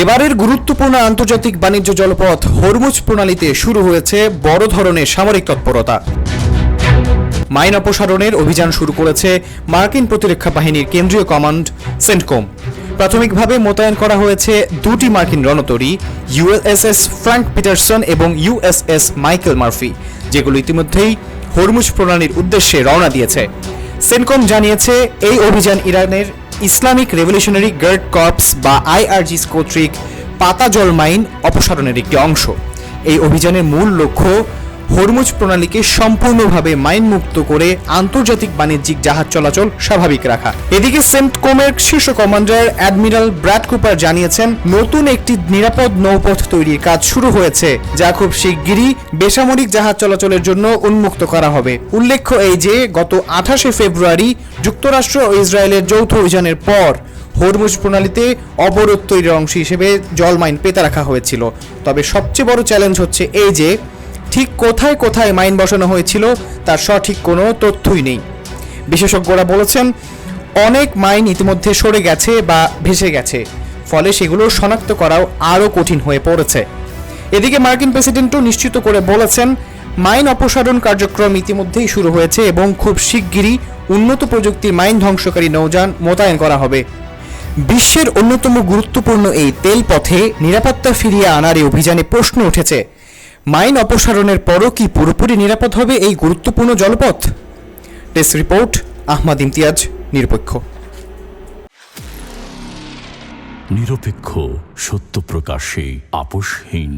এবারের গুরুত্বপূর্ণ আন্তর্জাতিক বাণিজ্য জলপথ হরমুজ প্রণালীতে শুরু হয়েছে বড় ধরনের সামরিক তৎপরতা। মাইন অপসারণের অভিযান শুরু করেছে মার্কিন প্রতিরক্ষা বাহিনীর কেন্দ্রীয় কমান্ড সেন্টকম। প্রাথমিকভাবে মোতায়েন করা হয়েছে দুটি মার্কিন রণতরী, ইউএসএস ফ্র্যাঙ্ক পিটারসন এবং ইউএসএস মাইকেল মার্ফি, যেগুলো ইতিমধ্যেই হরমুজ প্রণালীর উদ্দেশ্যে রওনা দিয়েছে। সেন্টকম জানিয়েছে, এই অভিযান ইরানের ইসলামিক রেভলিউশনারি গার্ড কর্পস বা আইআরজিস কর্তৃক পাতা জল মাইন অপসারণের একটি অংশ। এই অভিযানের মূল লক্ষ্য হরমুজ প্রণালীকে সম্পূর্ণভাবে মাইন মুক্ত করে আন্তর্জাতিক বাণিজ্যিক জাহাজ চলাচল স্বাভাবিক রাখা। এদিকে সেন্টকমের শীর্ষ কমান্ডার অ্যাডমিরাল ব্র্যাড কুপার জানিয়েছেন, নতুন একটি নিরাপদ নৌপথ তৈরির কাজ শুরু হয়েছে, যা খুব শিগগিরই বেসামরিক জাহাজ চলাচলের জন্য উন্মুক্ত করা হবে। উল্লেখ্য এই যে গত 28শে ফেব্রুয়ারি যুক্তরাষ্ট্র ও ইসরায়েলের যৌথ অভিযানের পর হরমুজ প্রণালীতে অবরোধ তৈরির অংশ হিসেবে জল মাইন পেতে রাখা হয়েছিল। তবে সবচেয়ে বড় চ্যালেঞ্জ হচ্ছে এই যে ঠিক কোথায় কোথায় মাইন বসানো হয়েছিল তার সঠিক কোনো তথ্যই নেই। বিশেষজ্ঞরা বলেছেন, অনেক মাইন ইতিমধ্যে সরে গেছে বা ভেসে গেছে, ফলে সেগুলো শনাক্ত করাও আরও কঠিন হয়ে পড়েছে। এদিকে মার্কিন প্রেসিডেন্টও নিশ্চিত করে বলেছেন, মাইন অপসারণ কার্যক্রম ইতিমধ্যেই শুরু হয়েছে এবং খুব শিগগিরই উন্নত প্রযুক্তির মাইন ধ্বংসকারী নৌযান মোতায়েন করা হবে। বিশ্বের অন্যতম গুরুত্বপূর্ণ এই তেল পথে নিরাপত্তা ফিরিয়ে আনার এই অভিযানে প্রশ্ন উঠেছে, মাইন অপসারণের পরও কি পুরোপুরি নিরাপদ হবে এই গুরুত্বপূর্ণ জলপথ? টেস্ট রিপোর্ট, আহমদ ইমতিয়াজ, নিরপেক্ষ। নিরপেক্ষ, সত্য প্রকাশে আপোষহীন।